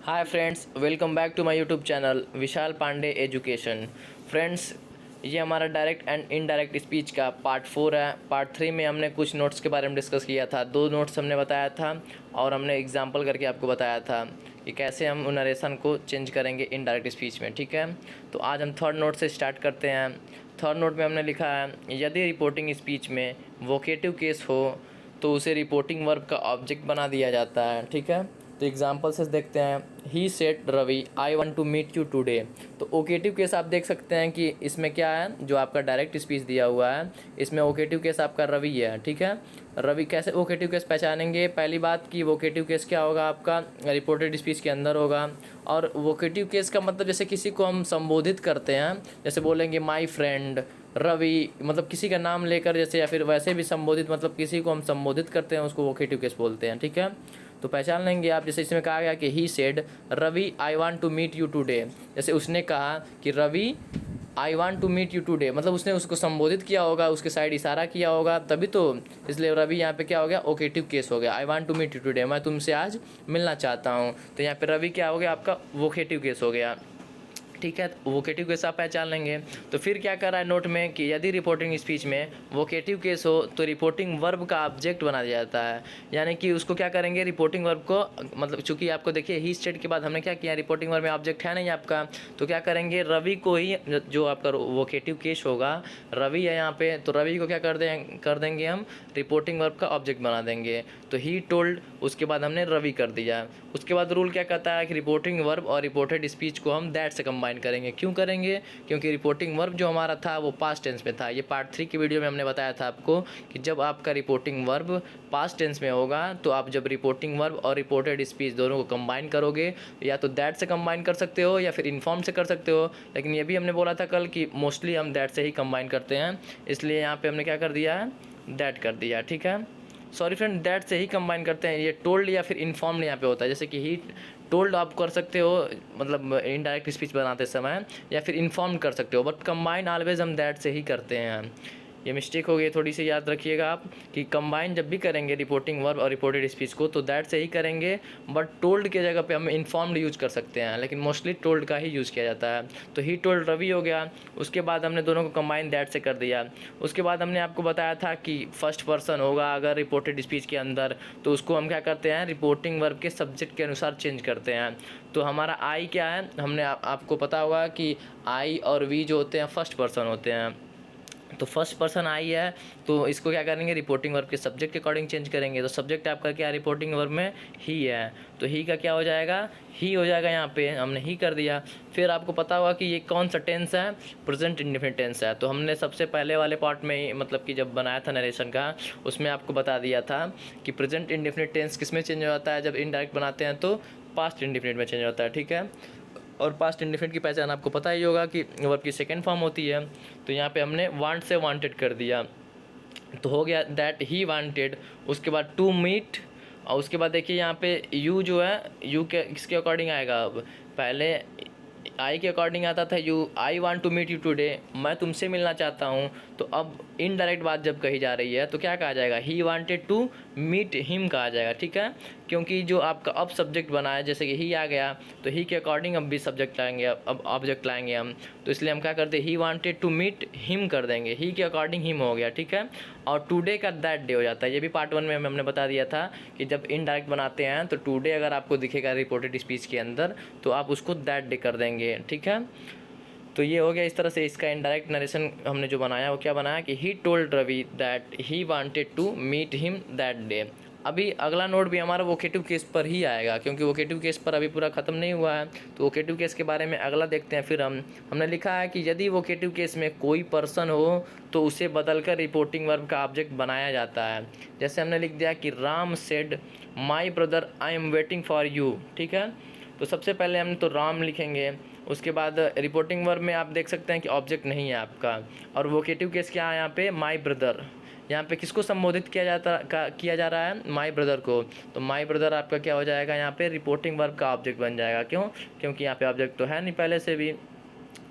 Hi friends, welcome back to my YouTube channel Vishal Pandey education. Friends, ये हमारा direct and indirect speech का part 4 है। Part 3 में हमने कुछ नोट्स के बारे में डिस्कस किया था। 2 नोट्स हमने बताया था और हमने एग्जांपल करके आपको बताया था कि कैसे हम नरेशन को चेंज करेंगे इनडायरेक्ट स्पीच में। ठीक है, तो आज हम थर्ड नोट से स्टार्ट करते हैं। थर्ड नोट में हमने लिखा है, यदि रिपोर्टिंग स्पीच में वोकेटिव केस हो तो उसे रिपोर्टिंग वर्ब का ऑब्जेक्ट बना दिया जाता है। ठीक है, तो एग्जाम्पल से देखते हैं। He said Ravi I want to meet you today. तो ओकेटिव केस आप देख सकते हैं कि इसमें क्या है, जो आपका डायरेक्ट स्पीच दिया हुआ है इसमें ओकेटिव केस आपका रवि है। ठीक है, रवि कैसे ओकेटिव केस पहचानेंगे? पहली बात कि वोकेटिव केस क्या होगा, आपका रिपोर्टेड स्पीच के अंदर होगा। और वोकेटिव केस का मतलब जैसे किसी को हम संबोधित करते हैं, जैसे बोलेंगे माई फ्रेंड रवि, मतलब किसी का नाम लेकर जैसे, या फिर वैसे भी संबोधित, मतलब किसी को हम संबोधित करते हैं उसको वोकेटिव केस बोलते हैं। ठीक है, तो पहचान लेंगे आप। जैसे इसमें कहा गया कि he said Ravi I want to meet you today, जैसे उसने कहा कि Ravi I want to meet you today, मतलब उसने उसको संबोधित किया होगा, उसके साइड इशारा किया होगा, तभी तो इसलिए रवि यहाँ पे क्या हो गया, ओकेटिव केस हो गया। I want to meet you today, मैं तुमसे आज मिलना चाहता हूँ, तो यहाँ पे रवि क्या हो गया, आपका वोकेटिव केस हो गया। ठीक है, वोकेटिव केस आप पहचान लेंगे। तो फिर क्या कर रहा है नोट में कि यदि रिपोर्टिंग स्पीच में वोकेटिव केस हो तो रिपोर्टिंग वर्ब का ऑब्जेक्ट बना दिया जाता है। यानी कि उसको क्या करेंगे, रिपोर्टिंग वर्ब को, मतलब चूंकि आपको देखिए ही स्टेट के बाद हमने क्या किया, रिपोर्टिंग वर्ब में ऑब्जेक्ट है नहीं आपका, तो क्या करेंगे, रवि को ही, जो आपका वोकेटिव केस होगा रवि है यहाँ पे, तो रवि को क्या कर देंगे हम, रिपोर्टिंग वर्ब का ऑब्जेक्ट बना देंगे। तो ही टोल्ड, उसके बाद हमने रवि कर दिया। उसके बाद रूल क्या कहता है कि रिपोर्टिंग वर्ब और रिपोर्टेड स्पीच को हम दैट से कंबाइन करेंगे। क्यों करेंगे? क्योंकि रिपोर्टिंग वर्ब जो हमारा था वो पास्ट टेंस में था। ये पार्ट 3 की वीडियो में हमने बताया था आपको कि जब आपका रिपोर्टिंग वर्ब पास्ट टेंस में होगा तो आप जब रिपोर्टिंग वर्ब और रिपोर्टेड स्पीच दोनों को कंबाइन करोगे, या तो दैट से कंबाइन कर सकते हो या फिर इन्फॉर्म से कर सकते हो। लेकिन ये भी हमने बोला था कल कि मोस्टली हम दैट से ही कंबाइन करते हैं, इसलिए यहाँ पे हमने क्या कर दिया है, दैट कर दिया। ठीक है, सॉरी फ्रेंड, दैट से ही कंबाइन करते हैं। ये टोल्ड या फिर इन्फॉर्म्ड यहाँ पे होता है। जैसे कि ही टोल्ड आप कर सकते हो, मतलब इनडायरेक्ट स्पीच बनाते समय, या फिर इन्फॉर्म कर सकते हो, बट कंबाइन ऑलवेज हम दैट से ही करते हैं। ये मिस्टेक हो गई, थोड़ी सी याद रखिएगा आप कि कंबाइन जब भी करेंगे रिपोर्टिंग वर्ब और रिपोर्टेड स्पीच को तो दैट से ही करेंगे, बट टोल्ड के जगह पे हम इन्फॉर्म्ड यूज कर सकते हैं, लेकिन मोस्टली टोल्ड का ही यूज़ किया जाता है। तो ही टोल्ड रवि हो गया, उसके बाद हमने दोनों को कंबाइन दैट से कर दिया। उसके बाद हमने आपको बताया था कि फर्स्ट पर्सन होगा अगर रिपोर्टेड स्पीच के अंदर, तो उसको हम क्या करते हैं, रिपोर्टिंग वर्ब के सब्जेक्ट के अनुसार चेंज करते हैं। तो हमारा आई क्या है, हमने आपको पता होगा कि आई और वी जो होते हैं फर्स्ट पर्सन होते हैं, तो फर्स्ट पर्सन आई है, तो इसको क्या करेंगे, रिपोर्टिंग वर्ब के सब्जेक्ट के अकॉर्डिंग चेंज करेंगे। तो सब्जेक्ट आपका क्या, रिपोर्टिंग वर्ब में ही है, तो ही का क्या हो जाएगा, ही हो जाएगा। यहाँ पे हमने ही कर दिया। फिर आपको पता होगा कि ये कौन सा टेंस है, प्रेजेंट इंडेफिनिट टेंस है। तो हमने सबसे पहले वाले पार्ट में ही, मतलब कि जब बनाया था नरेशन का, उसमें आपको बता दिया था कि प्रेजेंट इंडेफिनिट टेंस किस में चेंज हो जाता है, जब इनडायरेक्ट बनाते हैं तो पास्ट इंडेफिनिट में चेंज होता है। ठीक है, और पास्ट इंडेफिनिट की पहचान आपको पता ही होगा कि वर्ब की सेकंड फॉर्म होती है। तो यहाँ पे हमने वांट से वांटेड कर दिया, तो हो गया दैट ही वांटेड। उसके बाद टू मीट, और उसके बाद देखिए यहाँ पे यू जो है, यू के किसके अकॉर्डिंग आएगा, अब पहले आई के अकॉर्डिंग आता था you, I want to meet you today, मैं तुमसे मिलना चाहता हूँ। तो अब इनडायरेक्ट बात जब कही जा रही है तो क्या कहा जाएगा, he wanted to meet him कहा जाएगा। ठीक है, क्योंकि जो आपका अब सब्जेक्ट बना है, जैसे कि ही आ गया तो ही के अकॉर्डिंग अब भी सब्जेक्ट लाएंगे, अब ऑब्जेक्ट लाएंगे हम। तो इसलिए हम क्या करते हैं, he wanted to meet him कर देंगे, ही के अकॉर्डिंग हिम हो गया। ठीक है, और टुडे का दैट डे हो जाता है। ये भी पार्ट 1 में हमने बता दिया था कि जब इनडायरेक्ट बनाते हैं तो टुडे अगर आपको दिखेगा रिपोर्टेड स्पीच के अंदर तो आप उसको दैट डे कर देंगे। ठीक है, तो ये हो गया। इस तरह से इसका इनडायरेक्ट नरेशन हमने जो बनाया वो क्या बनाया कि he told Ravi that he wanted to meet him that day. अभी अगला नोट भी हमारा वोकेटिव केस पर ही आएगा, क्योंकि वोकेटिव केस पर अभी पूरा ख़त्म नहीं हुआ है। तो वोकेटिव केस के बारे में अगला देखते हैं। फिर हमने लिखा है कि यदि वोकेटिव केस में कोई पर्सन हो तो उसे बदलकर रिपोर्टिंग वर्ब का ऑब्जेक्ट बनाया जाता है। जैसे हमने लिख दिया कि Ram said my brother I am waiting for you. ठीक है, तो सबसे पहले हम तो राम लिखेंगे, उसके बाद रिपोर्टिंग वर्ब में आप देख सकते हैं कि ऑब्जेक्ट नहीं है आपका, और वोकेटिव केस क्या है यहाँ पे, माई ब्रदर। यहाँ पे किसको संबोधित किया जा रहा है, माई ब्रदर को। तो माई ब्रदर आपका क्या हो जाएगा, यहाँ पे रिपोर्टिंग वर्ब का ऑब्जेक्ट बन जाएगा। क्यों? क्योंकि यहाँ पे ऑब्जेक्ट तो है नहीं पहले से भी।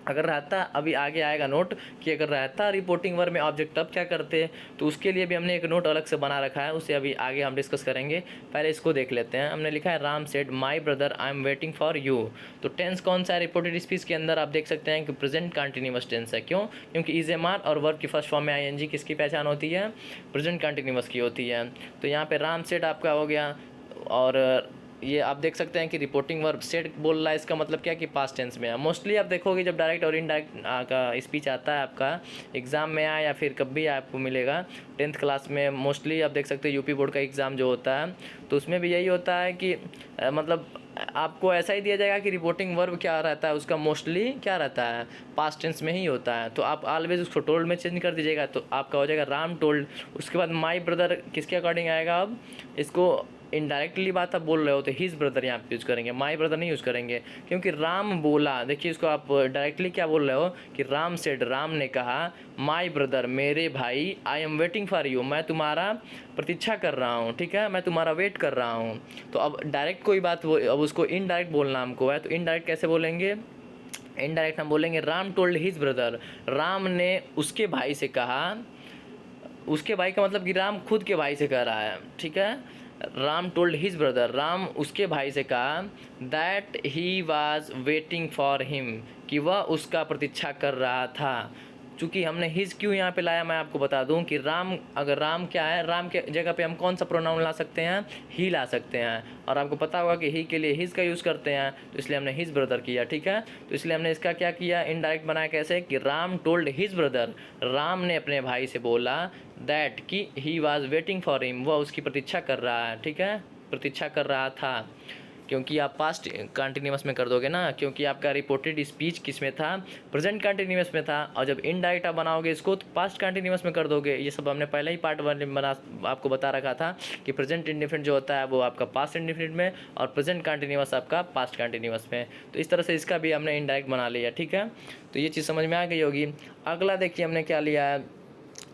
अगर रहता, अभी आगे आएगा नोट कि अगर रहता रिपोर्टिंग वर्ब में ऑब्जेक्ट तब क्या करते, तो उसके लिए भी हमने एक नोट अलग से बना रखा है, उसे अभी आगे हम डिस्कस करेंगे। पहले इसको देख लेते हैं। हमने लिखा है Ram said my brother I am waiting for you. तो टेंस कौन सा है रिपोर्टेड स्पीच के अंदर? आप देख सकते हैं कि प्रेजेंट कंटिन्यूअस टेंस है। क्यों? क्योंकि इज एम आर और वर्ब की फर्स्ट फॉर्म में आई एन जी किसकी पहचान होती है? प्रेजेंट कंटिन्यूअस की होती है। तो यहाँ पे राम सेड आपका हो गया, और ये आप देख सकते हैं कि रिपोर्टिंग वर्ब सेड बोल रहा है, इसका मतलब क्या कि पास्ट टेंस में है। मोस्टली आप देखोगे जब डायरेक्ट और इनडायरेक्ट का स्पीच आता है आपका एग्ज़ाम में आया या फिर कभी आपको मिलेगा 10th क्लास में, मोस्टली आप देख सकते हैं यूपी बोर्ड का एग्ज़ाम जो होता है तो उसमें भी यही होता है कि मतलब आपको ऐसा ही दिया जाएगा कि रिपोर्टिंग वर्ब क्या रहता है उसका, मोस्टली क्या रहता है, पास्ट टेंस में ही होता है। तो आप ऑलवेज उसको टोल्ड में चेंज कर दीजिएगा, तो आपका हो जाएगा राम टोल्ड। उसके बाद माई ब्रदर किसके अकॉर्डिंग आएगा? अब इसको इनडायरेक्टली बात आप बोल रहे हो तो हिज ब्रदर यहाँ पे यूज़ करेंगे, माई ब्रदर नहीं यूज़ करेंगे, क्योंकि राम बोला। देखिए इसको आप डायरेक्टली क्या बोल रहे हो कि राम सेड, राम ने कहा, माई ब्रदर मेरे भाई, I am waiting for you, मैं तुम्हारा प्रतीक्षा कर रहा हूँ, ठीक है, मैं तुम्हारा वेट कर रहा हूँ। तो अब डायरेक्ट कोई बात अब उसको इनडायरेक्ट बोलना हमको है, तो इनडायरेक्ट कैसे बोलेंगे? इनडायरेक्ट हम बोलेंगे Ram told his brother, Ram ने उसके भाई से कहा। उसके भाई का मतलब कि राम खुद के भाई से कह रहा है, ठीक है। Ram told his brother, Ram उसके भाई से कहा that he was waiting for him, कि वह उसका प्रतीक्षा कर रहा था। चूँकि हमने हिज क्यों यहाँ पे लाया मैं आपको बता दूँ कि राम, अगर राम क्या है, राम के जगह पे हम कौन सा प्रोनाउन ला सकते हैं? ही ला सकते हैं, और आपको पता होगा कि ही के लिए हिज का यूज़ करते हैं, तो इसलिए हमने हिज ब्रदर किया, ठीक है। तो इसलिए हमने इसका क्या किया, इनडायरेक्ट बनाया कैसे कि Ram told his brother, Ram ने अपने भाई से बोला दैट कि he was waiting for him, वह उसकी प्रतीक्षा कर रहा है, ठीक है, प्रतीक्षा कर रहा था। क्योंकि आप पास्ट कंटिन्यूअस में कर दोगे ना, क्योंकि आपका रिपोर्टेड स्पीच किस में था? प्रेजेंट कंटिन्यूअस में था, और जब इनडायरेक्ट आप बनाओगे इसको तो पास्ट कंटिन्यूअस में कर दोगे। ये सब हमने पहले ही पार्ट 1 में आपको बता रखा था कि प्रेजेंट इंडेफिनिट जो होता है वो आपका पास्ट इंडेफिनिट में, और प्रेजेंट कंटिन्यूअस आपका पास्ट कंटिन्यूअस में। तो इस तरह से इसका भी हमने इनडायरेक्ट बना लिया, ठीक है। तो ये चीज़ समझ में आ गई होगी। अगला देखिए हमने क्या लिया है,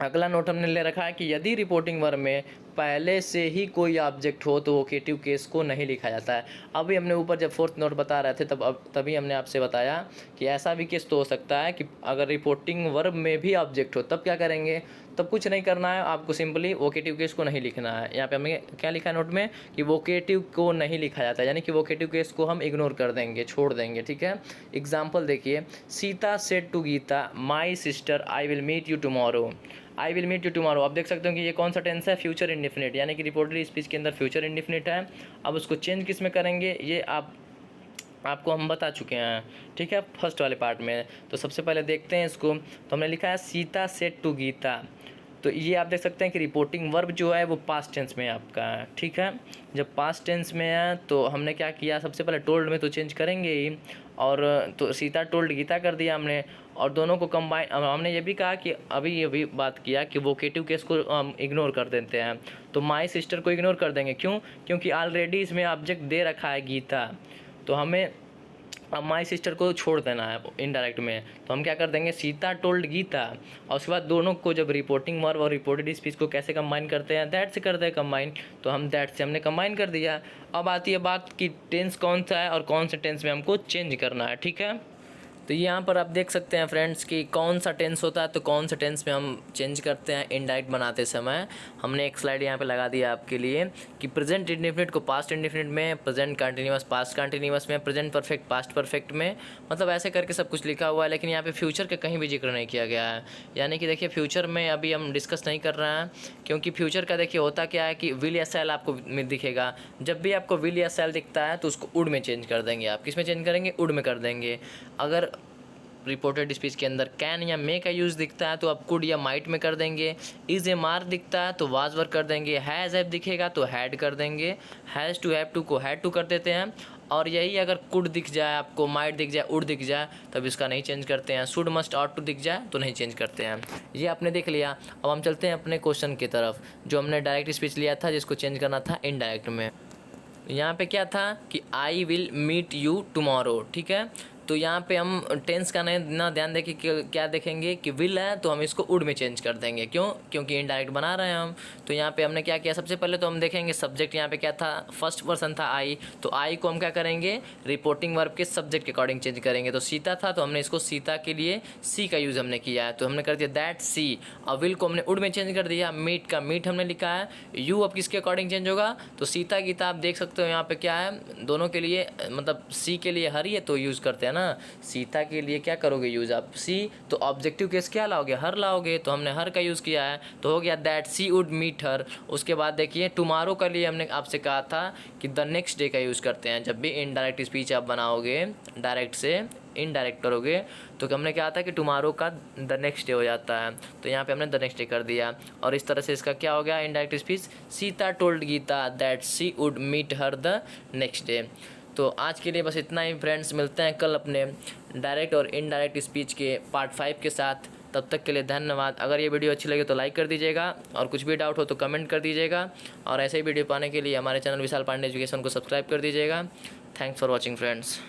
अगला नोट हमने ले रखा है कि यदि रिपोर्टिंग वर्ब में पहले से ही कोई ऑब्जेक्ट हो तो वोकेटिव केस को नहीं लिखा जाता है। अभी हमने ऊपर जब 4th नोट बता रहे थे तभी हमने आपसे बताया कि ऐसा भी केस तो हो सकता है कि अगर रिपोर्टिंग वर्ब में भी ऑब्जेक्ट हो तब क्या करेंगे? तब कुछ नहीं करना है आपको, सिंपली वोकेटिव केस को नहीं लिखना है। यहाँ पे हमें क्या लिखा है नोट में कि वोकेटिव को नहीं लिखा जाता है, यानी कि वोकेटिव केस को हम इग्नोर कर देंगे, छोड़ देंगे, ठीक है। एग्जाम्पल देखिए, Sita said to Gita my sister I will meet you tomorrow, I will meet you tomorrow. आप देख सकते हो कि ये कौन सा टेंस है? फ्यूचर इंडेफिनिट, यानी कि रिपोर्टेड स्पीच के अंदर फ्यूचर इंडेफिनिट है। अब उसको चेंज किस में करेंगे ये आपको हम बता चुके हैं, ठीक है, फर्स्ट वाले पार्ट में। तो सबसे पहले देखते हैं इसको। तो हमने लिखा है सीता सेड टू गीता, तो ये आप देख सकते हैं कि रिपोर्टिंग वर्ब जो है वो पास्ट टेंस में आपका है, ठीक है। जब पास्ट टेंस में है तो हमने क्या किया, सबसे पहले टोल्ड में तो चेंज करेंगे ही, और तो सीता टोल्ड गीता कर दिया हमने, और दोनों को कंबाइन। हमने ये भी कहा कि अभी ये भी बात किया कि वोकेटिव केस को हम इग्नोर कर देते हैं, तो माई सिस्टर को इग्नोर कर देंगे। क्यों? क्योंकि ऑलरेडी इसमें ऑब्जेक्ट दे रखा है गीता, तो हमें अब माई सिस्टर को छोड़ देना है इनडायरेक्ट में। तो हम क्या कर देंगे, सीता टोल्ड गीता, और उसके बाद दोनों को जब रिपोर्टिंग वर्ब और रिपोर्टेड स्पीच को कैसे कंबाइन करते हैं, दैट से करते हैं कंबाइन, तो हम दैट से हमने कंबाइन कर दिया। अब आती है बात कि टेंस कौन सा है और कौन से टेंस में हमको चेंज करना है, ठीक है। तो यहाँ पर आप देख सकते हैं फ्रेंड्स कि कौन सा टेंस होता है, तो कौन सा टेंस में हम चेंज करते हैं इनडायरेक्ट बनाते समय। हमने एक स्लाइड यहाँ पे लगा दिया आपके लिए कि प्रेजेंट इंडेफिनिट को पास्ट इंडेफिनिट में, प्रेजेंट कंटिन्यूअस पास्ट कंटिन्यूअस में, प्रेजेंट परफेक्ट पास्ट परफेक्ट में, मतलब ऐसे करके सब कुछ लिखा हुआ है। लेकिन यहाँ पे फ्यूचर का कहीं भी जिक्र नहीं किया गया है, यानी कि देखिए फ्यूचर में अभी हम डिस्कस नहीं कर रहे हैं, क्योंकि फ्यूचर का देखिए होता क्या है कि विल या शैल आपको दिखेगा। जब भी आपको विल या शैल दिखता है तो उसको वुड में चेंज कर देंगे। आप किस में चेंज करेंगे? वुड में कर देंगे। अगर रिपोर्टेड स्पीच के अंदर कैन या मे का यूज़ दिखता है तो आप कुड या माइट में कर देंगे। इज़ ए मार्क दिखता है तो वाज वर कर देंगे। हैज़ हैव दिखेगा तो हैड कर देंगे। हैज़ टू हैव टू को हैड टू कर देते हैं। और यही अगर कुड दिख जाए आपको, माइट दिख जाए, उड दिख जाए, तब इसका नहीं चेंज करते हैं। शुड मस्ट ऑट टू दिख जाए तो नहीं चेंज करते हैं। ये आपने देख लिया। अब हम चलते हैं अपने क्वेश्चन की तरफ, जो हमने डायरेक्ट स्पीच लिया था जिसको चेंज करना था इनडायरेक्ट में। यहाँ पे क्या था कि I will meet you tomorrow, ठीक है। तो यहाँ पे हम टेंस का ना ध्यान दें कि क्या देखेंगे कि विल है तो हम इसको वुड में चेंज कर देंगे। क्यों? क्योंकि इनडायरेक्ट बना रहे हैं हम। तो यहाँ पे हमने क्या किया, सबसे पहले तो हम देखेंगे सब्जेक्ट यहाँ पे क्या था, फर्स्ट पर्सन था आई, तो आई को हम क्या करेंगे, रिपोर्टिंग वर्ब के सब्जेक्ट के अकॉर्डिंग चेंज करेंगे। तो सीता था तो हमने इसको सीता के लिए सी का यूज़ हमने किया है, तो हमने कर दिया दैट सी। और विल को हमने वुड में चेंज कर दिया, मीट का मीट हमने लिखा है, यू अब किसके अकॉर्डिंग चेंज होगा, तो सीता गीता आप देख सकते हो यहाँ पे क्या है, दोनों के लिए मतलब सी के लिए हर ही है तो यूज़ करते हैं ना, सीता के लिए क्या करोगे यूज़ आप सी, तो ऑब्जेक्टिव केस क्या लाओगे, हर लाओगे, तो हमने हर का यूज़ किया है, तो हो गया that she would meet her. उसके बाद देखिए टुमारो के लिए हमने आपसे कहा था कि द नेक्स्ट डे का यूज़ करते हैं, जब भी इनडायरेक्ट स्पीच आप बनाओगे, डायरेक्ट से इनडायरेक्ट करोगे तो हमने क्या था कि टुमारो का द नेक्स्ट डे हो जाता है, तो यहाँ पे हमने द नेक्स्ट डे कर दिया। और इस तरह से इसका क्या हो गया indirect speech, Sita told Gita that she would meet her the next day. तो आज के लिए बस इतना ही फ्रेंड्स, मिलते हैं कल अपने डायरेक्ट और इनडायरेक्ट स्पीच के पार्ट 5 के साथ। तब तक के लिए धन्यवाद। अगर ये वीडियो अच्छी लगे तो लाइक कर दीजिएगा, और कुछ भी डाउट हो तो कमेंट कर दीजिएगा, और ऐसे ही वीडियो पाने के लिए हमारे चैनल विशाल पांडे एजुकेशन को सब्सक्राइब कर दीजिएगा। Thanks for watching friends.